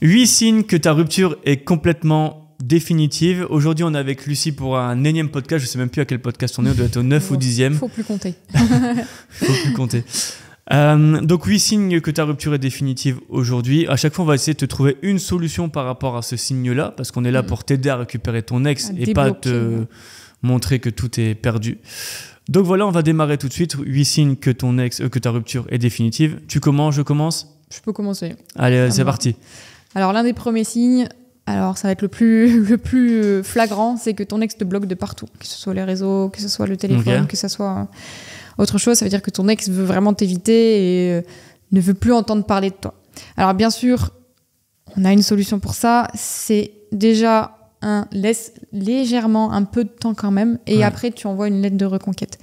8 signes que ta rupture est complètement définitive. Aujourd'hui, on est avec Lucie pour un énième podcast. Je ne sais même plus à quel podcast on est. On doit être au 9 ou 10e. Faut plus compter. Faut plus compter. Donc 8 signes que ta rupture est définitive aujourd'hui. À chaque fois, on va essayer de te trouver une solution par rapport à ce signe-là, parce qu'on est là pour t'aider à récupérer ton ex et pas te montrer que tout est perdu. Donc voilà, on va démarrer tout de suite. 8 signes que ta rupture est définitive. Tu commences, je commence? Je peux commencer. Allez, c'est parti. Alors l'un des premiers signes, alors ça va être le plus flagrant, c'est que ton ex te bloque de partout. Que ce soit les réseaux, que ce soit le téléphone, que ce soit autre chose. Ça veut dire que ton ex veut vraiment t'éviter et ne veut plus entendre parler de toi. Alors bien sûr, on a une solution pour ça. C'est déjà laisse légèrement un peu de temps quand même et après tu envoies une lettre de reconquête.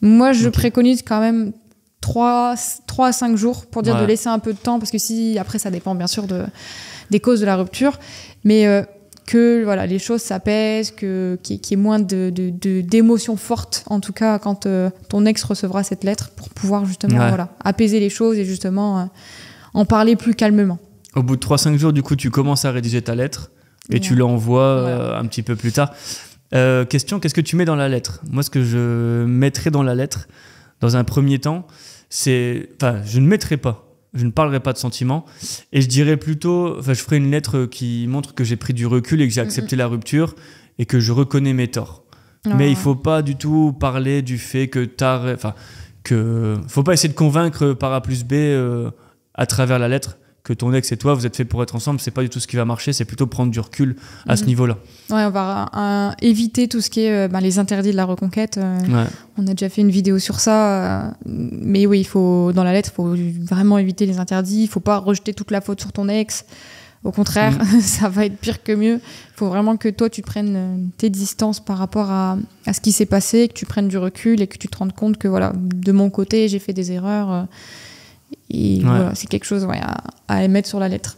Moi je préconise quand même 3 à 5 jours pour dire de laisser un peu de temps, parce que si après ça dépend bien sûr des causes de la rupture, mais que voilà, les choses s'apaisent, qu'il y ait moins d'émotions fortes en tout cas quand ton ex recevra cette lettre, pour pouvoir justement apaiser les choses et justement en parler plus calmement. Au bout de 3-5 jours, du coup tu commences à rédiger ta lettre et tu l'envoies un petit peu plus tard. Question, qu'est-ce que tu mets dans la lettre? Moi, ce que je mettrais dans la lettre, dans un premier temps, je ne mettrai pas, je ne parlerai pas de sentiments, et je dirais plutôt, je ferai une lettre qui montre que j'ai pris du recul et que j'ai accepté la rupture et que je reconnais mes torts. Mais il faut pas du tout parler du fait que faut pas essayer de convaincre par A plus B à travers la lettre que ton ex et toi, vous êtes faits pour être ensemble. C'est pas du tout ce qui va marcher, c'est plutôt prendre du recul à ce niveau-là. Ouais, on va éviter tout ce qui est les interdits de la reconquête. On a déjà fait une vidéo sur ça. Mais oui, dans la lettre, il faut vraiment éviter les interdits. Il faut pas rejeter toute la faute sur ton ex. Au contraire, ça va être pire que mieux. Il faut vraiment que toi, tu prennes tes distances par rapport à ce qui s'est passé, que tu prennes du recul et que tu te rendes compte que voilà, de mon côté, j'ai fait des erreurs. Et voilà, c'est quelque chose à émettre sur la lettre.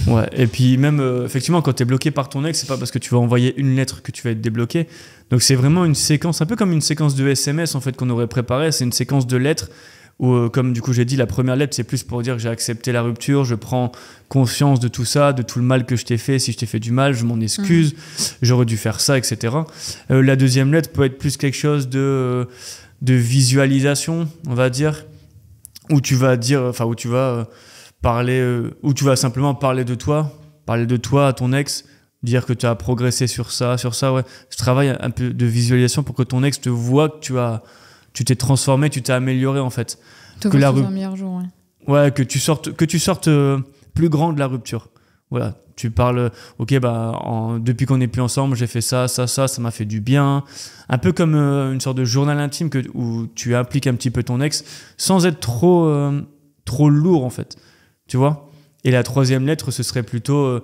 Ouais, et puis même, effectivement, quand tu es bloqué par ton ex, c'est pas parce que tu vas envoyer une lettre que tu vas être débloqué. Donc c'est vraiment une séquence, un peu comme une séquence de SMS en fait, qu'on aurait préparée. C'est une séquence de lettres où, comme du coup j'ai dit, la première lettre, c'est plus pour dire que j'ai accepté la rupture, je prends conscience de tout ça, de tout le mal que je t'ai fait. Si je t'ai fait du mal, je m'en excuse, j'aurais dû faire ça, etc. La deuxième lettre peut être plus quelque chose de visualisation, on va dire, où tu vas parler, où tu vas simplement parler de toi à ton ex, dire que tu as progressé sur ça, ouais. Je travaille un peu de visualisation pour que ton ex te voit que tu t'es transformé, tu t'es amélioré en fait. Que un meilleur jour, ouais, que tu sortes plus grand de la rupture. Voilà, tu parles, depuis qu'on n'est plus ensemble, j'ai fait ça m'a fait du bien. Un peu comme une sorte de journal intime où tu impliques un petit peu ton ex sans être trop lourd en fait. Tu vois? Et la troisième lettre, ce serait plutôt,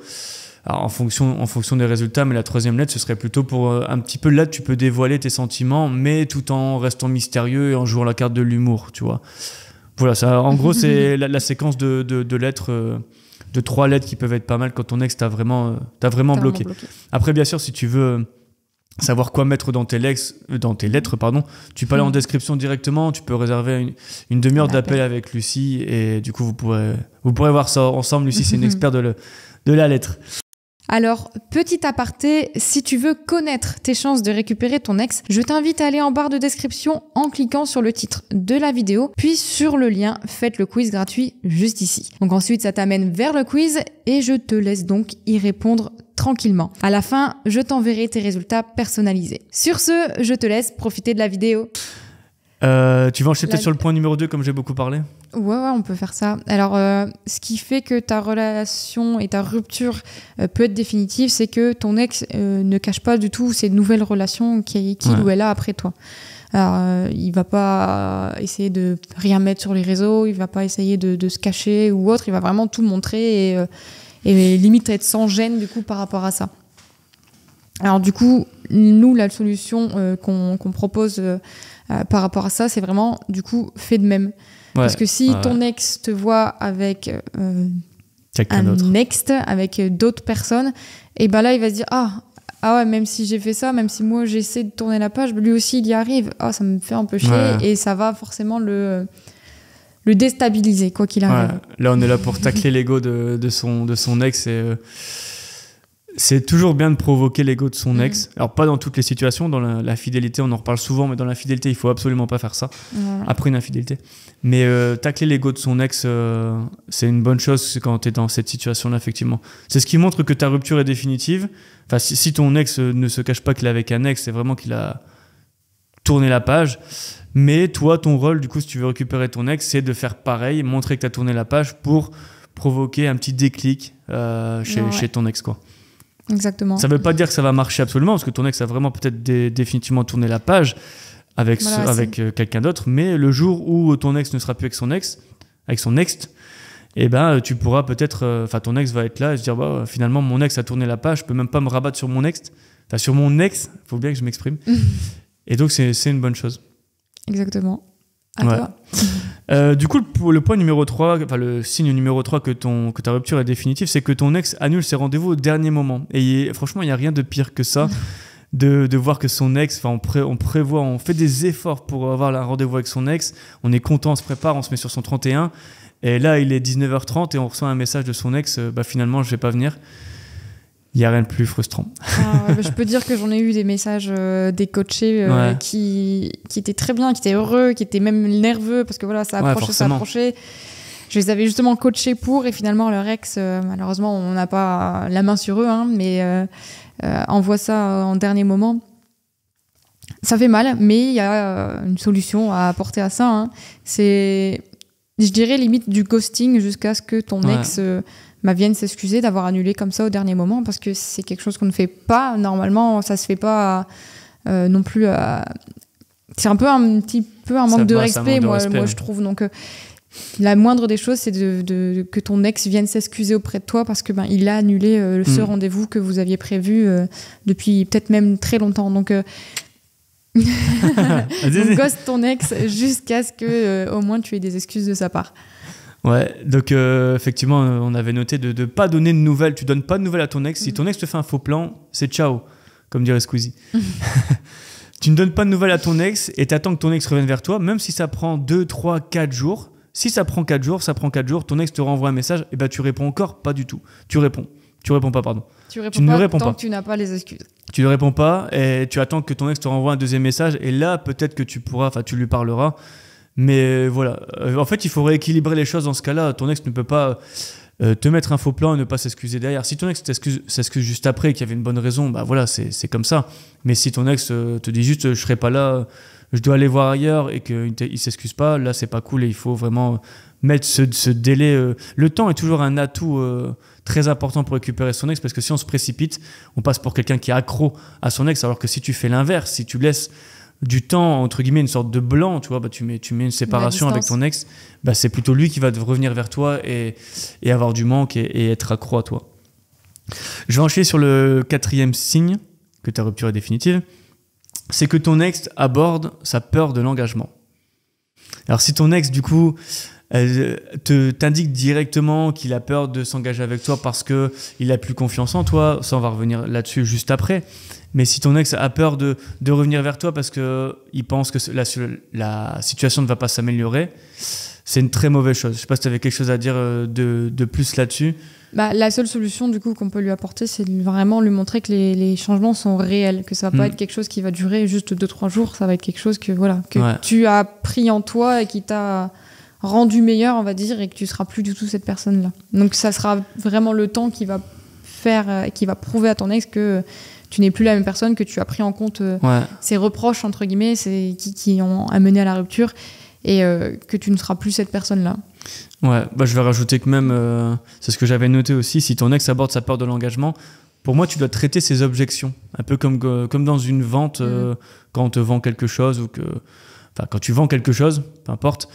en fonction des résultats, mais la troisième lettre, ce serait plutôt pour un petit peu là, tu peux dévoiler tes sentiments, mais tout en restant mystérieux et en jouant la carte de l'humour, tu vois? Voilà, ça, en gros, c'est la séquence de lettres. De 3 lettres qui peuvent être pas mal quand ton ex t'a vraiment bloqué. Après, bien sûr, si tu veux savoir quoi mettre dans tes lettres, tu peux aller en description directement, tu peux réserver une demi-heure d'appel avec Lucie et du coup, vous pourrez voir ça ensemble. Lucie, c'est une experte de la lettre. Alors, petit aparté, si tu veux connaître tes chances de récupérer ton ex, je t'invite à aller en barre de description en cliquant sur le titre de la vidéo, puis sur le lien « Faites le quiz gratuit » juste ici. Donc ensuite, ça t'amène vers le quiz et je te laisse donc y répondre tranquillement. À la fin, je t'enverrai tes résultats personnalisés. Sur ce, je te laisse profiter de la vidéo. Tu vas enchaîner peut-être sur le point numéro 2 comme j'ai beaucoup parlé? Ouais, on peut faire ça. Alors, ce qui fait que ta relation et ta rupture peut être définitive, c'est que ton ex ne cache pas du tout ces nouvelles relations qu'il ou elle a après toi. Alors, il va pas essayer de rien mettre sur les réseaux, il va pas essayer de se cacher ou autre, il va vraiment tout montrer et limite être sans gêne du coup par rapport à ça. Alors du coup, nous, la solution qu'on propose par rapport à ça, c'est vraiment du coup fais de même. Parce que si ton ex te voit avec un ex, avec d'autres personnes, et ben là il va se dire ah ouais, même si j'ai fait ça, même si moi j'essaie de tourner la page, lui aussi il y arrive, ça me fait un peu chier, et ça va forcément le le déstabiliser, quoi qu'il arrive. Ouais, là, on est là pour tacler l'ego de son ex. Et, c'est toujours bien de provoquer l'ego de son ex. Alors, pas dans toutes les situations. Dans la fidélité, on en reparle souvent, mais dans la fidélité, il faut absolument pas faire ça. Après une infidélité. Mais tacler l'ego de son ex, c'est une bonne chose quand tu es dans cette situation-là, effectivement. C'est ce qui montre que ta rupture est définitive. Enfin, si ton ex ne se cache pas qu'il est avec un ex, c'est vraiment qu'il a tourné la page. Mais toi, ton rôle, du coup, si tu veux récupérer ton ex, c'est de faire pareil, montrer que tu as tourné la page pour provoquer un petit déclic chez ton ex, quoi. Exactement. Ça ne veut pas dire que ça va marcher absolument, parce que ton ex a vraiment peut-être définitivement tourné la page avec quelqu'un d'autre, mais le jour où ton ex ne sera plus avec son ex, eh ben, tu pourras peut-être... ton ex va être là et se dire, bah, finalement, mon ex a tourné la page, je ne peux même pas me rabattre sur mon ex. Enfin, sur mon ex, il faut bien que je m'exprime. Et donc, c'est une bonne chose. Exactement. À toi. Du coup, le point numéro 3, le signe numéro 3 que ta rupture est définitive, c'est que ton ex annule ses rendez-vous au dernier moment. Et franchement, il n'y a rien de pire que ça, de voir que son ex, on prévoit, on fait des efforts pour avoir un rendez-vous avec son ex, on est content, on se prépare, on se met sur son 31, et là, il est 19h30 et on reçoit un message de son ex, finalement, je ne vais pas venir. Il n'y a rien de plus frustrant. Je peux dire que j'en ai eu des messages des coachés qui étaient très bien, qui étaient heureux, qui étaient même nerveux parce que voilà, ça approchait. Je les avais justement coachés pour et finalement leur ex, malheureusement, on n'a pas la main sur eux, mais envoie ça en dernier moment. Ça fait mal, mais il y a une solution à apporter à ça. C'est, je dirais, limite du ghosting jusqu'à ce que ton ex... vienne s'excuser d'avoir annulé comme ça au dernier moment parce que c'est quelque chose qu'on ne fait pas normalement, ça se fait pas non plus c'est un petit peu un manque de respect, moi je trouve. Donc la moindre des choses, c'est que ton ex vienne s'excuser auprès de toi parce que il a annulé ce rendez-vous que vous aviez prévu depuis peut-être même très longtemps. Donc ghost ton ex jusqu'à ce que au moins tu aies des excuses de sa part. Ouais, donc effectivement, on avait noté de ne pas donner de nouvelles. Tu donnes pas de nouvelles à ton ex. Si ton ex te fait un faux plan, c'est ciao, comme dirait Squeezie. Tu ne donnes pas de nouvelles à ton ex et tu attends que ton ex revienne vers toi, même si ça prend 2, 3, 4 jours. Si ça prend 4 jours, ton ex te renvoie un message, et tu réponds encore pas du tout. Tu réponds pas, pardon. Tu ne réponds pas tant que tu n'as pas les excuses. Tu ne réponds pas et tu attends que ton ex te renvoie un deuxième message et là, peut-être que tu lui parleras. Mais voilà, en fait, il faut rééquilibrer les choses dans ce cas-là. Ton ex ne peut pas te mettre un faux plan et ne pas s'excuser derrière. Si ton ex s'excuse juste après et qu'il y avait une bonne raison, voilà, c'est comme ça. Mais si ton ex te dit juste « je serai pas là, je dois aller voir ailleurs » et qu'il ne s'excuse pas, là, c'est pas cool et il faut vraiment mettre ce délai. Le temps est toujours un atout très important pour récupérer son ex parce que si on se précipite, on passe pour quelqu'un qui est accro à son ex, alors que si tu fais l'inverse, si tu laisses du temps, entre guillemets, une sorte de blanc, tu vois, tu mets une séparation avec ton ex, c'est plutôt lui qui va revenir vers toi et avoir du manque et être accro à toi. Je vais enchaîner sur le 4e signe que ta rupture est définitive, c'est que ton ex aborde sa peur de l'engagement. Alors si ton ex, du coup, t'indique directement qu'il a peur de s'engager avec toi parce qu'il n'a plus confiance en toi, ça on va revenir là-dessus juste après, mais si ton ex a peur de revenir vers toi parce qu'il pense que la situation ne va pas s'améliorer, c'est une très mauvaise chose. Je ne sais pas si tu avais quelque chose à dire de plus là-dessus. La seule solution du coup qu'on peut lui apporter, c'est vraiment lui montrer que les changements sont réels, que ça va pas être quelque chose qui va durer juste 2-3 jours, ça va être quelque chose que tu as pris en toi et qui t'a rendu meilleur, on va dire, et que tu seras plus du tout cette personne-là. Donc ça sera vraiment le temps qui va prouver à ton ex que tu n'es plus la même personne, que tu as pris en compte ses reproches entre guillemets, qui ont amené à la rupture, et que tu ne seras plus cette personne-là. Ouais, je vais rajouter que même, c'est ce que j'avais noté aussi, si ton ex aborde sa peur de l'engagement, pour moi, tu dois traiter ses objections, un peu comme dans une vente, quand on te vend quelque chose, quand tu vends quelque chose, peu importe.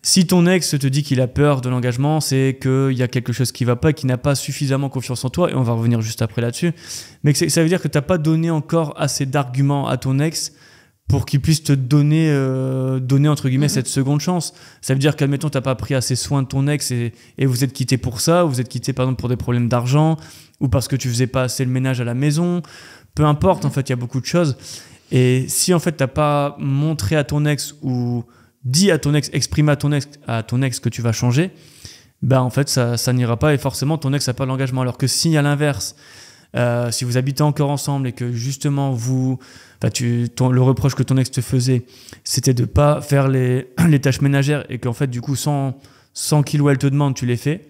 Si ton ex te dit qu'il a peur de l'engagement, c'est qu'il y a quelque chose qui ne va pas et qu'il n'a pas suffisamment confiance en toi, et on va revenir juste après là-dessus. Mais ça veut dire que tu n'as pas donné encore assez d'arguments à ton ex pour qu'il puisse te donner entre guillemets cette seconde chance. Ça veut dire qu'admettons, tu n'as pas pris assez soin de ton ex et vous êtes quittés pour ça, ou vous êtes quittés par exemple pour des problèmes d'argent, ou parce que tu faisais pas assez le ménage à la maison, peu importe, en fait, il y a beaucoup de choses. Et si en fait tu n'as pas montré à ton ex ou dis à ton ex, exprime à ton ex que tu vas changer, bah en fait ça n'ira pas et forcément ton ex n'a pas l'engagement. Alors que si à l'inverse, si vous habitez encore ensemble et que justement le reproche que ton ex te faisait, c'était de pas faire les tâches ménagères et qu'en fait du coup 100 kilos elle te demande, tu les fais,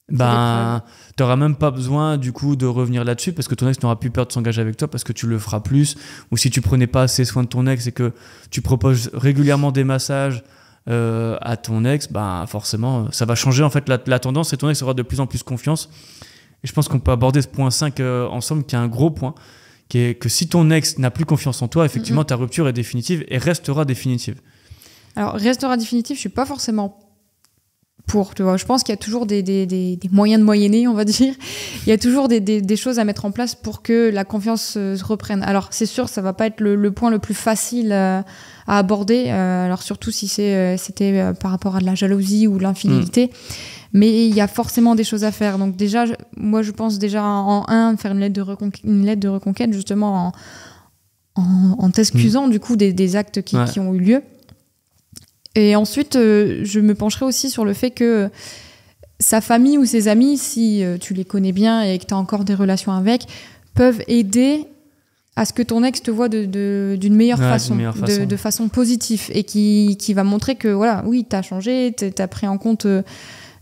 ben t'auras même pas besoin du coup de revenir là-dessus parce que ton ex n'aura plus peur de s'engager avec toi parce que tu le feras plus. Ou si tu prenais pas assez soin de ton ex et que tu proposes régulièrement des massages à ton ex, ben forcément ça va changer en fait la tendance et ton ex aura de plus en plus confiance. Et je pense qu'on peut aborder ce point 5 ensemble, qui est un gros point, qui est que si ton ex n'a plus confiance en toi, effectivement, ta rupture est définitive et restera définitive. Alors, restera définitive, je suis pas forcément pour, tu vois. Je pense qu'il y a toujours des moyens de moyenner, on va dire. Il y a toujours des choses à mettre en place pour que la confiance se reprenne. Alors, c'est sûr, ça va pas être le point le plus facile à aborder, alors surtout si c'était par rapport à de la jalousie ou l'infidélité. Mais il y a forcément des choses à faire. Donc déjà, moi je pense déjà faire une lettre de reconquête justement en t'excusant du coup des actes qui ont eu lieu. Et ensuite, je me pencherai aussi sur le fait que sa famille ou ses amis, si tu les connais bien et que tu as encore des relations avec, peuvent aider à ce que ton ex te voit d'une meilleure façon, de façon positive et qui va montrer que voilà, oui, t'as changé, t'as pris en compte,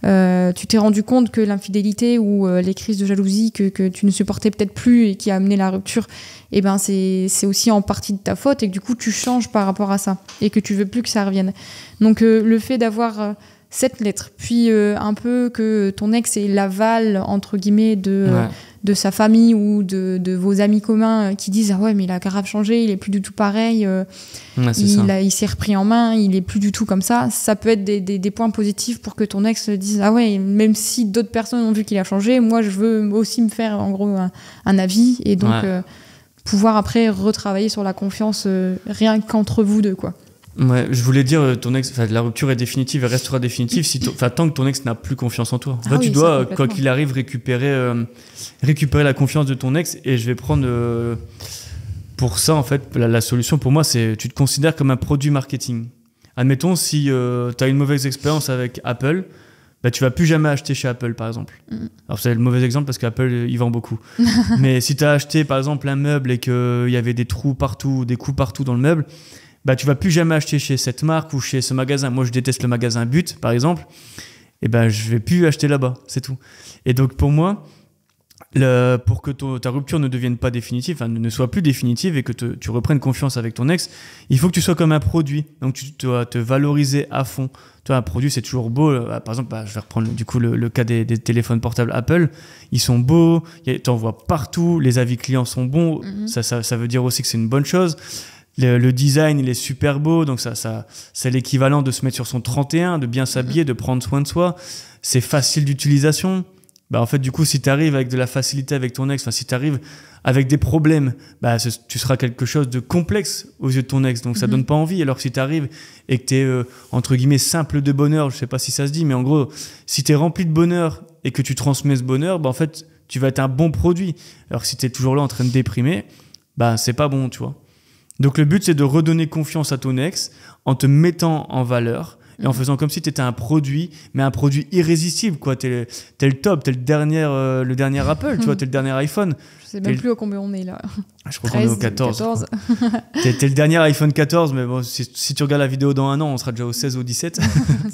tu t'es rendu compte que l'infidélité ou les crises de jalousie que tu ne supportais peut-être plus et qui a amené la rupture, et ben c'est aussi en partie de ta faute et que du coup tu changes par rapport à ça et que tu veux plus que ça revienne. Donc le fait d'avoir cette lettre, puis un peu que ton ex ait l'aval entre guillemets de sa famille ou de vos amis communs qui disent « Ah ouais, mais il a grave changé, il est plus du tout pareil, il s'est repris en main, il est plus du tout comme ça », ça peut être des points positifs pour que ton ex dise « Ah ouais, même si d'autres personnes ont vu qu'il a changé, moi je veux aussi me faire en gros un avis » et donc pouvoir après retravailler sur la confiance rien qu'entre vous deux, quoi. Ouais, je voulais dire, ton ex, la rupture est définitive et restera définitive tant que ton ex n'a plus confiance en toi. Tu dois, quoi qu'il arrive, récupérer la confiance de ton ex. Et je vais prendre pour ça, en fait, la solution pour moi, c'est tu te considères comme un produit marketing. Admettons, si tu as une mauvaise expérience avec Apple, bah, tu vas plus jamais acheter chez Apple, par exemple. Alors, c'est le mauvais exemple parce qu'Apple, il vend beaucoup. Mais si tu as acheté, par exemple, un meuble et qu'il y avait des trous partout, des coups partout dans le meuble, bah, tu vas plus jamais acheter chez cette marque ou chez ce magasin. Moi, je déteste le magasin But, par exemple. Et ben, je vais plus acheter là-bas, c'est tout. Et donc, pour moi, pour que ta rupture ne devienne pas définitive, enfin, ne soit plus définitive et que tu reprennes confiance avec ton ex, il faut que tu sois comme un produit. Donc, tu dois te valoriser à fond. Toi, un produit, c'est toujours beau. Par exemple, je vais reprendre du coup le cas des téléphones portables Apple. Ils sont beaux, t'en vois partout, les avis clients sont bons. Ça veut dire aussi que c'est une bonne chose. Le design, il est super beau, donc c'est l'équivalent de se mettre sur son 31, de bien s'habiller, de prendre soin de soi. C'est facile d'utilisation. Bah, en fait, du coup, si tu arrives avec de la facilité avec ton ex, si tu arrives avec des problèmes, bah, tu seras quelque chose de complexe aux yeux de ton ex, donc ça donne pas envie. Alors que si tu arrives et que tu es, entre guillemets, simple de bonheur, je sais pas si ça se dit, mais en gros, si tu es rempli de bonheur et que tu transmets ce bonheur, bah, en fait, tu vas être un bon produit. Alors que si tu es toujours là en train de déprimer, bah, c'est pas bon, tu vois. Donc le but, c'est de redonner confiance à ton ex en te mettant en valeur et en faisant comme si tu étais un produit, mais un produit irrésistible, quoi. T'es le top, t'es le dernier Apple, tu vois, t'es le dernier iPhone. Je sais même plus à combien on est là. Je crois qu'on est au 14. T'es le dernier iPhone 14, mais bon, si tu regardes la vidéo dans un an, on sera déjà au 16 ou au 17.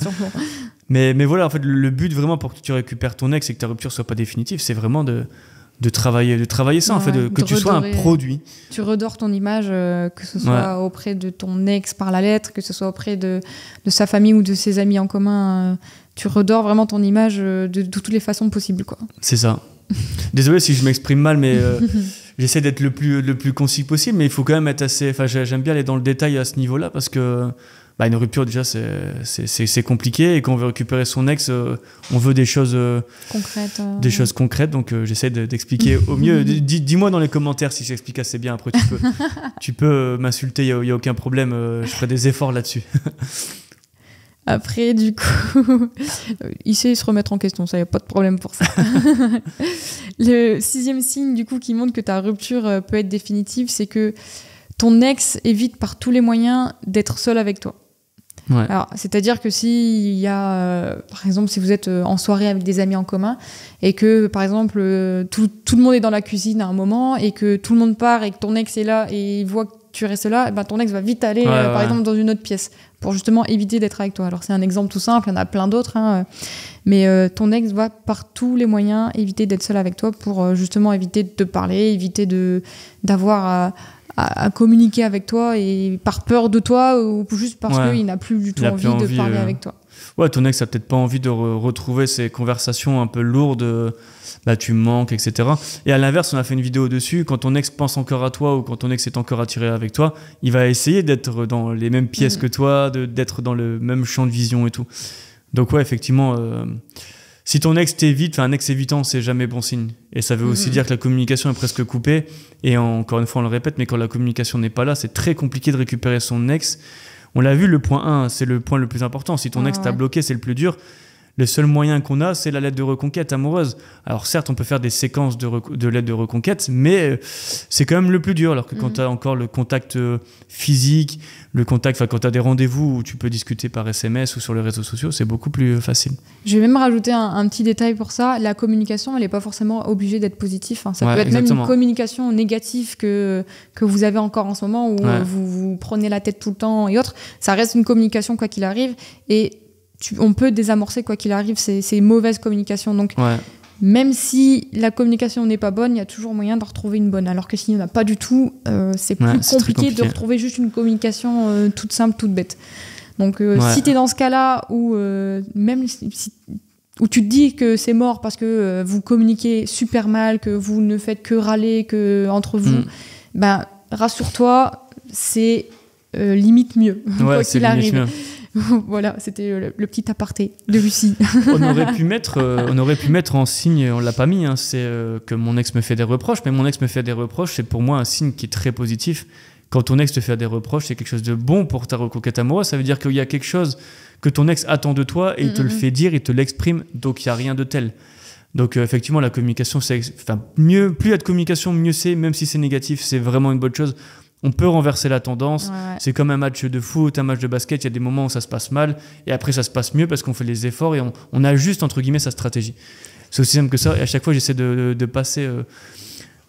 Sûrement. Mais voilà, en fait, le but vraiment pour que tu récupères ton ex et que ta rupture soit pas définitive, c'est vraiment de travailler ça, en fait, que tu sois un produit. Tu redores ton image, que ce soit auprès de ton ex par la lettre, que ce soit auprès de sa famille ou de ses amis en commun. Tu redores vraiment ton image de toutes les façons possibles, quoi. C'est ça. Désolé si je m'exprime mal, mais j'essaie d'être le plus concis possible, mais il faut quand même être assez... Enfin, j'aime bien aller dans le détail à ce niveau-là, parce que une rupture, déjà, c'est compliqué, et quand on veut récupérer son ex, on veut des choses concrètes. Des choses concrètes, donc j'essaie d'expliquer au mieux. Dis-moi dans les commentaires si j'explique assez bien. Après, tu peux m'insulter, il n'y a aucun problème, je ferai des efforts là-dessus. Après, du coup, il sait se remettre en question, ça, il n'y a pas de problème pour ça. Le 6e signe, du coup, qui montre que ta rupture peut être définitive, c'est que ton ex évite par tous les moyens d'être seul avec toi. Ouais. Alors, c'est-à-dire que s'il y a, par exemple, si vous êtes en soirée avec des amis en commun et que, par exemple, tout le monde est dans la cuisine à un moment et que tout le monde part et que ton ex est là et il voit que tu restes là, ben, ton ex va vite aller, par exemple, dans une autre pièce pour justement éviter d'être avec toi. Alors, c'est un exemple tout simple, il y en a plein d'autres, hein, mais ton ex va par tous les moyens éviter d'être seul avec toi pour justement éviter de te parler, éviter d'avoir à communiquer avec toi et par peur de toi ou juste parce qu'il n'a plus du tout envie de parler avec toi. Ouais, ton ex a peut-être pas envie de retrouver ces conversations un peu lourdes, tu me manques, etc. Et à l'inverse, on a fait une vidéo dessus, quand ton ex pense encore à toi ou quand ton ex est encore attiré avec toi, il va essayer d'être dans les mêmes pièces que toi, d'être dans le même champ de vision et tout. Donc ouais, effectivement... Si ton ex t'évite, un ex évitant, c'est jamais bon signe. Et ça veut aussi dire que la communication est presque coupée. Et encore une fois, on le répète, mais quand la communication n'est pas là, c'est très compliqué de récupérer son ex. On l'a vu, le point 1, c'est le point le plus important. Si ton ex t'a bloqué, c'est le plus dur. Le seul moyen qu'on a, c'est la lettre de reconquête amoureuse. Alors certes, on peut faire des séquences de lettres de reconquête, mais c'est quand même le plus dur. Alors que quand tu as encore le contact physique, quand tu as des rendez-vous où tu peux discuter par SMS ou sur les réseaux sociaux, c'est beaucoup plus facile. Je vais même rajouter un petit détail pour ça. La communication, elle n'est pas forcément obligée d'être positive. Ça peut être même une communication négative que vous avez encore en ce moment, où vous prenez la tête tout le temps et autres. Ça reste une communication quoi qu'il arrive. Et on peut désamorcer quoi qu'il arrive ces mauvaises communications. Donc, même si la communication n'est pas bonne, il y a toujours moyen de retrouver une bonne. Alors que s'il n'y en a pas du tout, c'est plus compliqué de retrouver juste une communication toute simple, toute bête. Donc, si tu es dans ce cas-là où où tu te dis que c'est mort parce que vous communiquez super mal, que vous ne faites que râler entre vous, rassure-toi, c'est limite mieux, quoi qu'il arrive. Mieux. Voilà, c'était le petit aparté de Lucie. on aurait pu mettre en signe, on l'a pas mis, c'est que mon ex me fait des reproches, mais mon ex me fait des reproches, c'est pour moi un signe qui est très positif. Quand ton ex te fait des reproches, c'est quelque chose de bon pour ta reconquête amoureuse. Ça veut dire qu'il y a quelque chose que ton ex attend de toi et il te le fait dire, il te l'exprime, donc il n'y a rien de tel. Donc effectivement, la communication, plus il y a de communication, mieux c'est, même si c'est négatif, c'est vraiment une bonne chose. On peut renverser la tendance. C'est comme un match de foot, un match de basket. Il y a des moments où ça se passe mal et après ça se passe mieux parce qu'on fait les efforts et on ajuste entre guillemets sa stratégie. C'est aussi simple que ça. Et à chaque fois, j'essaie de passer,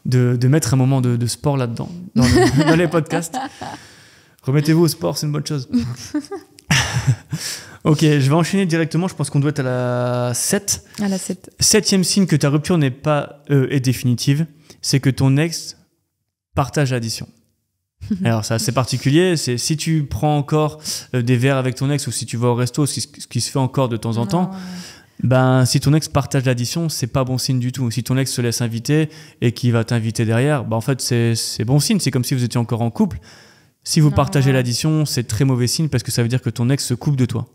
de mettre un moment de sport là-dedans, dans les podcasts. Remettez-vous au sport, c'est une bonne chose. Ok, je vais enchaîner directement. Je pense qu'on doit être à la 7. À la 7. 7e signe que ta rupture n'est pas est définitive, c'est que ton ex partage l'addition. Alors c'est assez particulier, c'est si tu prends encore des verres avec ton ex ou si tu vas au resto, ce qui se fait encore de temps en temps, si ton ex partage l'addition, c'est pas bon signe du tout. Si ton ex se laisse inviter et qu'il va t'inviter derrière, en fait c'est bon signe, c'est comme si vous étiez encore en couple. Si vous partagez l'addition, c'est très mauvais signe parce que ça veut dire que ton ex se coupe de toi.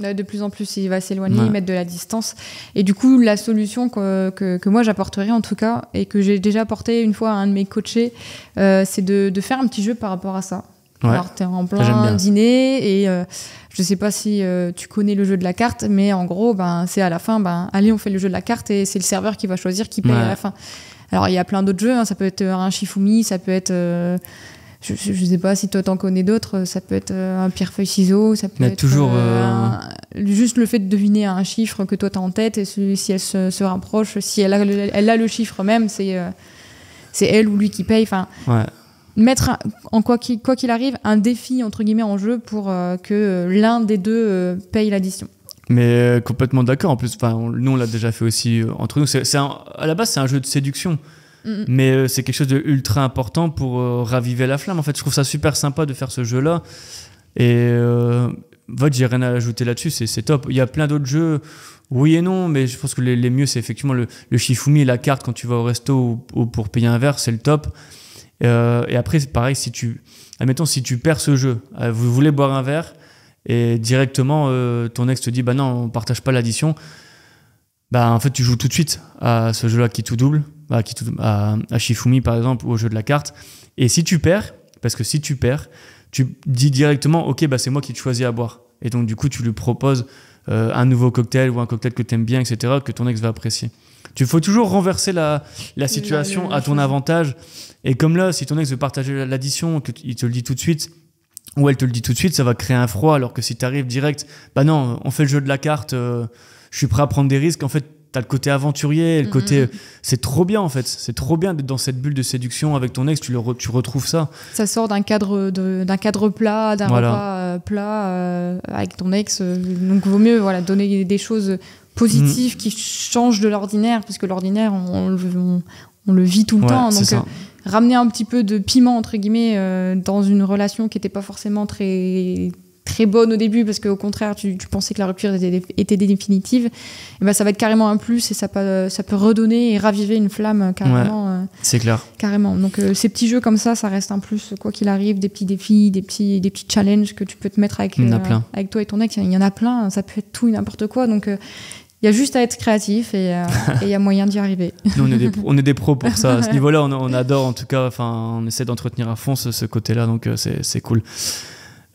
De plus en plus, il va s'éloigner, mettre de la distance. Et du coup, la solution que moi j'apporterais en tout cas, et que j'ai déjà apporté une fois à un de mes coachés, c'est de faire un petit jeu par rapport à ça. Ouais. Alors, t'es en plein dîner et je sais pas si tu connais le jeu de la carte, mais en gros, c'est à la fin, allez, on fait le jeu de la carte et c'est le serveur qui va choisir qui paye à la fin. Alors, il y a plein d'autres jeux, ça peut être un Shifumi, ça peut être... Je sais pas si toi t'en connais d'autres, ça peut être un pierre-feuille-ciseau, ça peut être toujours juste le fait de deviner un chiffre que toi t'as en tête et si elle se rapproche, si elle a le chiffre même, c'est elle ou lui qui paye. Mettre quoi qu'il arrive un défi entre guillemets en jeu pour que l'un des deux paye l'addition. Mais complètement d'accord. En plus, nous on l'a déjà fait aussi entre nous. À la base c'est un jeu de séduction. Mais c'est quelque chose de ultra important pour raviver la flamme. En fait, je trouve ça super sympa de faire ce jeu-là. Et j'ai rien à ajouter là-dessus, c'est top. Il y a plein d'autres jeux, oui et non, mais je pense que les mieux, c'est effectivement le Shifumi et la carte quand tu vas au resto ou pour payer un verre, c'est le top. Et après, c'est pareil, admettons, si tu perds ce jeu, vous voulez boire un verre et directement ton ex te dit non, on partage pas l'addition. En fait, tu joues tout de suite à ce jeu-là qui tout double. À Shifumi par exemple ou au jeu de la carte, et si tu perds, parce que si tu perds, tu dis directement ok c'est moi qui te choisis à boire, et donc du coup tu lui proposes un nouveau cocktail ou un cocktail que t'aimes bien, etc., que ton ex va apprécier. Tu faut toujours renverser la situation à ton avantage, et comme là si ton ex veut partager l'addition, qu'il te le dit tout de suite, ou elle te le dit tout de suite, ça va créer un froid, alors que si tu arrives direct, bah non, on fait le jeu de la carte, je suis prêt à prendre des risques, en fait, t'as le côté aventurier, le côté... C'est trop bien, en fait. C'est trop bien d'être dans cette bulle de séduction avec ton ex, tu retrouves ça. Ça sort d'un cadre plat, d'un repas plat avec ton ex. Donc, vaut mieux donner des choses positives qui changent de l'ordinaire, parce que l'ordinaire, on le vit tout le temps. Donc, ramener un petit peu de piment, entre guillemets, dans une relation qui n'était pas forcément très bonne au début, parce qu'au contraire tu pensais que la rupture était définitive, et ben ça va être carrément un plus, et ça peut redonner et raviver une flamme carrément. C'est clair. Carrément. Donc ces petits jeux comme ça reste un plus, quoi qu'il arrive, des petits défis, des petits challenges que tu peux te mettre avec toi et ton ex. Il y en a plein, ça peut être tout et n'importe quoi. Donc il y a juste à être créatif et il y a moyen d'y arriver. Nous, on est des pros pour ça. À ce niveau-là, on adore, en tout cas, on essaie d'entretenir à fond ce côté-là, donc c'est cool.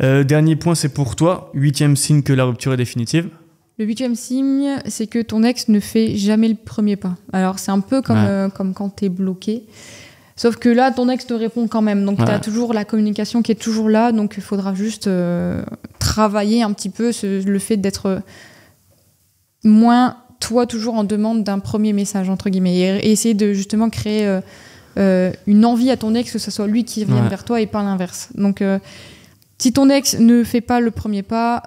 Dernier point, c'est pour toi. 8e signe que la rupture est définitive. Le 8e signe, c'est que ton ex ne fait jamais le premier pas. Alors, c'est un peu comme quand t'es bloqué. Sauf que là, ton ex te répond quand même. Donc, t'as toujours la communication qui est toujours là. Donc, il faudra juste travailler un petit peu le fait d'être moins, toi, toujours en demande d'un premier message, entre guillemets. Et essayer de, justement, créer une envie à ton ex que ce soit lui qui vienne vers toi et pas l'inverse. Donc... si ton ex ne fait pas le premier pas,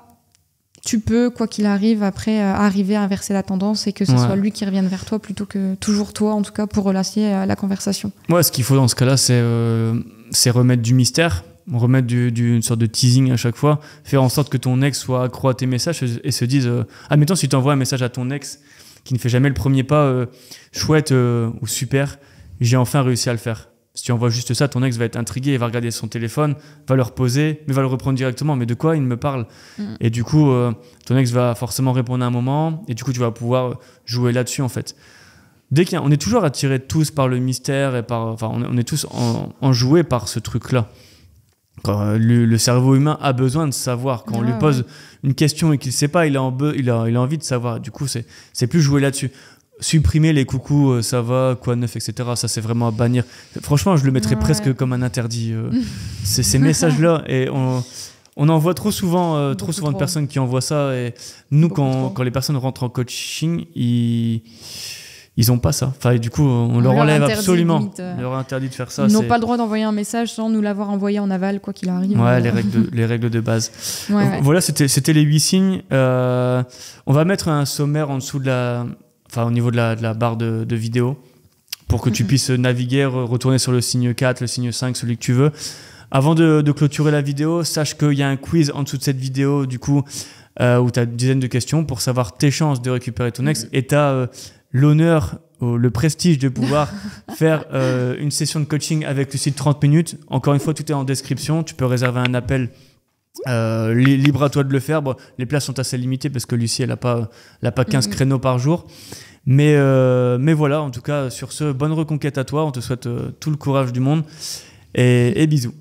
tu peux, quoi qu'il arrive, après arriver à inverser la tendance et que ce soit lui qui revienne vers toi plutôt que toujours toi, en tout cas, pour relancer la conversation. Ouais, ce qu'il faut dans ce cas-là, c'est remettre du mystère, remettre une sorte de teasing à chaque fois, faire en sorte que ton ex soit accro à tes messages et se dise admettons, si tu envoies un message à ton ex qui ne fait jamais le premier pas, chouette ou super, j'ai enfin réussi à le faire. Si tu envoies juste ça, ton ex va être intrigué, il va regarder son téléphone, va le reposer, mais va le reprendre directement. Mais de quoi il me parle ? Et du coup, ton ex va forcément répondre à un moment, et du coup, tu vas pouvoir jouer là-dessus, en fait. On est toujours attirés tous par le mystère, et on est tous enjoués par ce truc-là. Quand le cerveau humain a besoin de savoir. Quand on lui pose une question et qu'il ne sait pas, il a envie de savoir. Du coup, c'est plus jouer là-dessus. Supprimer les coucous, ça va, quoi neuf, etc. Ça, c'est vraiment à bannir. Franchement, je le mettrais presque comme un interdit. Ces messages-là, et on en voit trop souvent de personnes qui envoient ça. Et nous, quand les personnes rentrent en coaching, ils n'ont pas ça. Enfin, du coup, on leur enlève absolument. On leur interdit de faire ça. Ils n'ont pas le droit d'envoyer un message sans nous l'avoir envoyé en aval, quoi qu'il arrive. Ouais, les règles de base. Voilà, c'était les 8 signes. On va mettre un sommaire en dessous au niveau de la barre de vidéo, pour que tu puisses naviguer, retourner sur le signe 4, le signe 5, celui que tu veux. Avant de clôturer la vidéo, sache qu'il y a un quiz en dessous de cette vidéo, du coup, où tu as une dizaine de questions pour savoir tes chances de récupérer ton ex, et tu as l'honneur, le prestige de pouvoir faire une session de coaching avec Lucie de 30 minutes. Encore une fois, tout est en description. Tu peux réserver un appel. Libre à toi de le faire. Bon, les places sont assez limitées parce que Lucie, elle n'a pas 15 créneaux par jour. Mais voilà, en tout cas, sur ce, bonne reconquête à toi. On te souhaite tout le courage du monde. Et bisous.